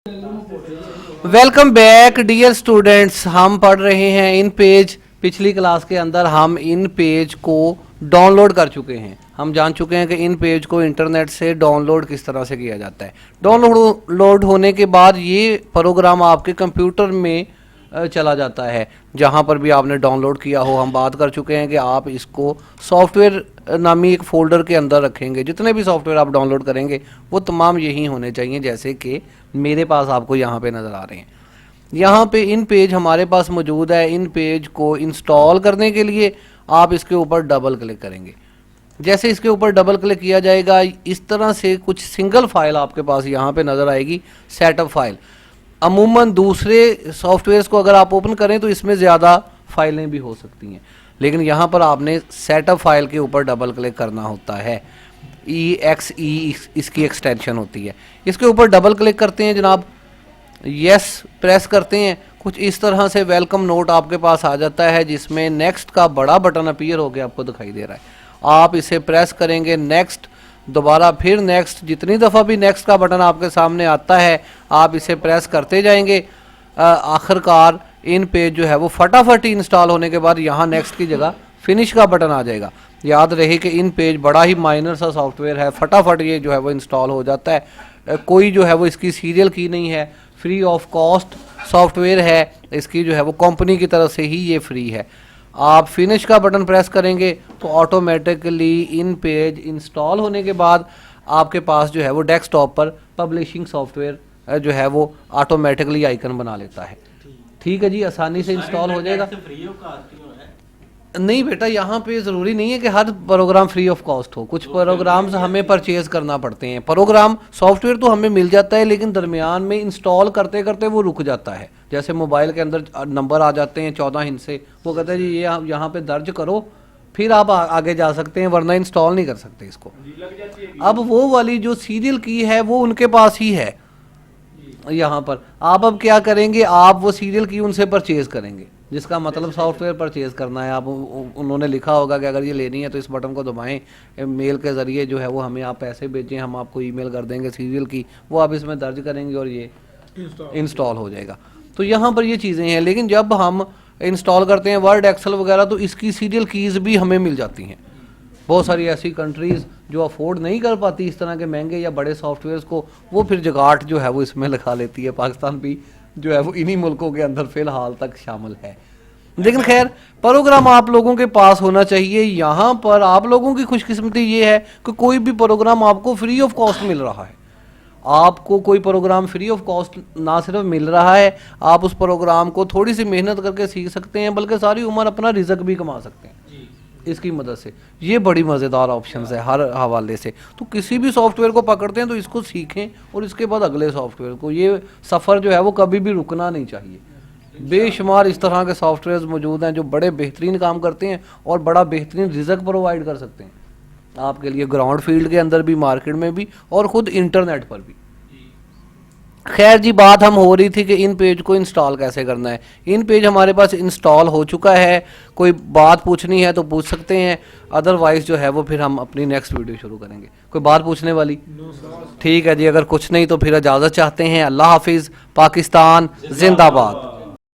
Welcome back dear students. हम पढ़ रहे हैं इन पेज। पिछली क्लास के अंदर हम इन पेज को डाउनलोड कर चुके हैं। हम जान चुके हैं कि इन पेज को इंटरनेट से डाउनलोड किस तरह से किया जाता है। डाउनलोड होने के बाद ये प्रोग्राम आपके कंप्यूटर में चला जाता है। जहाँ पर भी आपने डाउनलोड किया हो, हम बात कर चुके हैं कि आप इसको सॉफ्टवेयर नामी एक फ़ोल्डर के अंदर रखेंगे। जितने भी सॉफ्टवेयर आप डाउनलोड करेंगे वो तमाम यही होने चाहिए, जैसे कि मेरे पास आपको यहाँ पे नज़र आ रहे हैं। यहाँ पे इन पेज हमारे पास मौजूद है। इन पेज को इंस्टॉल करने के लिए आप इसके ऊपर डबल क्लिक करेंगे। जैसे इसके ऊपर डबल क्लिक किया जाएगा, इस तरह से कुछ सिंगल फाइल आपके पास यहाँ पे नज़र आएगी, सेटअप फाइल। अमूमन दूसरे सॉफ्टवेयर्स को अगर आप ओपन करें तो इसमें ज़्यादा फाइलें भी हो सकती हैं, लेकिन यहाँ पर आपने सेटअप फाइल के ऊपर डबल क्लिक करना होता है। EXE इसकी एक्सटेंशन होती है। इसके ऊपर डबल क्लिक करते हैं जनाब, यस प्रेस करते हैं। कुछ इस तरह से वेलकम नोट आपके पास आ जाता है, जिसमें नेक्स्ट का बड़ा बटन अपीयर होकर आपको दिखाई दे रहा है। आप इसे प्रेस करेंगे, नेक्स्ट, दोबारा फिर नेक्स्ट। जितनी दफ़ा भी नेक्स्ट का बटन आपके सामने आता है आप इसे प्रेस करते जाएंगे। आखिरकार इन पेज जो है वो फटाफट ही इंस्टॉल होने के बाद यहाँ नेक्स्ट की जगह फिनिश का बटन आ जाएगा। याद रहे कि इन पेज बड़ा ही माइनर सा सॉफ्टवेयर है, फटाफट ये जो है वो इंस्टॉल हो जाता है। कोई जो है वो इसकी सीरियल की नहीं है, फ्री ऑफ कॉस्ट सॉफ्टवेयर है। इसकी जो है वो कंपनी की तरफ से ही ये फ्री है। आप फिनिश का बटन प्रेस करेंगे तो ऑटोमेटिकली इन पेज इंस्टॉल होने के बाद आपके पास जो है वो डेस्कटॉप पर पब्लिशिंग सॉफ्टवेयर जो है वो ऑटोमेटिकली आइकन बना लेता है। ठीक है जी, आसानी से इंस्टॉल हो जाएगा। नहीं बेटा, यहाँ पे ज़रूरी नहीं है कि हर प्रोग्राम फ्री ऑफ कॉस्ट हो। कुछ प्रोग्राम्स हमें परचेज़ करना पड़ते हैं। प्रोग्राम सॉफ्टवेयर तो हमें मिल जाता है, लेकिन दरमियान में इंस्टॉल करते करते वो रुक जाता है। जैसे मोबाइल के अंदर नंबर आ जाते हैं 14 हिस्से, वो कहते हैं जी ये यहाँ पे दर्ज करो, फिर आप आगे जा सकते हैं, वरना इंस्टॉल नहीं कर सकते इसको। अब वो वाली जो सीरियल की है वो उनके पास ही है। यहाँ पर आप अब क्या करेंगे, आप वो सीरियल की उनसे परचेज़ करेंगे, जिसका मतलब सॉफ्टवेयर परचेज़ करना है। आप उन्होंने लिखा होगा कि अगर ये लेनी है तो इस बटन को दबाएं, मेल के ज़रिए जो है वो हमें आप पैसे भेजें, हम आपको ईमेल कर देंगे सीरियल की, वो आप इसमें दर्ज करेंगे और ये इंस्टॉल हो जाएगा। तो यहाँ पर ये चीज़ें हैं। लेकिन जब हम इंस्टॉल करते हैं वर्ड, एक्सेल वगैरह, तो इसकी सीरियल कीज़ भी हमें मिल जाती हैं। बहुत सारी ऐसी कंट्रीज़ जो अफोर्ड नहीं कर पाती इस तरह के महंगे या बड़े सॉफ्टवेयर्स को, वो फिर जुगाड़ जो है वो इसमें लगा लेती है। पाकिस्तान भी जो है वो इन्हीं मुल्कों के अंदर फ़िलहाल तक शामिल है। लेकिन खैर, प्रोग्राम आप लोगों के पास होना चाहिए। यहाँ पर आप लोगों की खुशकिस्मती ये है कि कोई भी प्रोग्राम आपको फ्री ऑफ कॉस्ट मिल रहा है। आपको कोई प्रोग्राम फ्री ऑफ कॉस्ट ना सिर्फ मिल रहा है, आप उस प्रोग्राम को थोड़ी सी मेहनत करके सीख सकते हैं, बल्कि सारी उम्र अपना रिज़्क भी कमा सकते हैं इसकी मदद से। ये बड़ी मज़ेदार ऑप्शन है हर हवाले से। तो किसी भी सॉफ्टवेयर को पकड़ते हैं तो इसको सीखें और इसके बाद अगले सॉफ्टवेयर को। ये सफ़र जो है वो कभी भी रुकना नहीं चाहिए। बेशुमार इस तरह के सॉफ्टवेयर मौजूद हैं जो बड़े बेहतरीन काम करते हैं और बड़ा बेहतरीन रिज़्क प्रोवाइड कर सकते हैं आपके लिए, ग्राउंड फील्ड के अंदर भी, मार्केट में भी, और ख़ुद इंटरनेट पर भी। खैर जी, बात हम हो रही थी कि इन पेज को इंस्टॉल कैसे करना है। इन पेज हमारे पास इंस्टॉल हो चुका है। कोई बात पूछनी है तो पूछ सकते हैं, अदरवाइज़ जो है वो फिर हम अपनी नेक्स्ट वीडियो शुरू करेंगे। कोई बात पूछने वाली? ठीक है जी, अगर कुछ नहीं तो फिर इजाज़त चाहते हैं। अल्लाह हाफिज़। पाकिस्तान जिंदाबाद।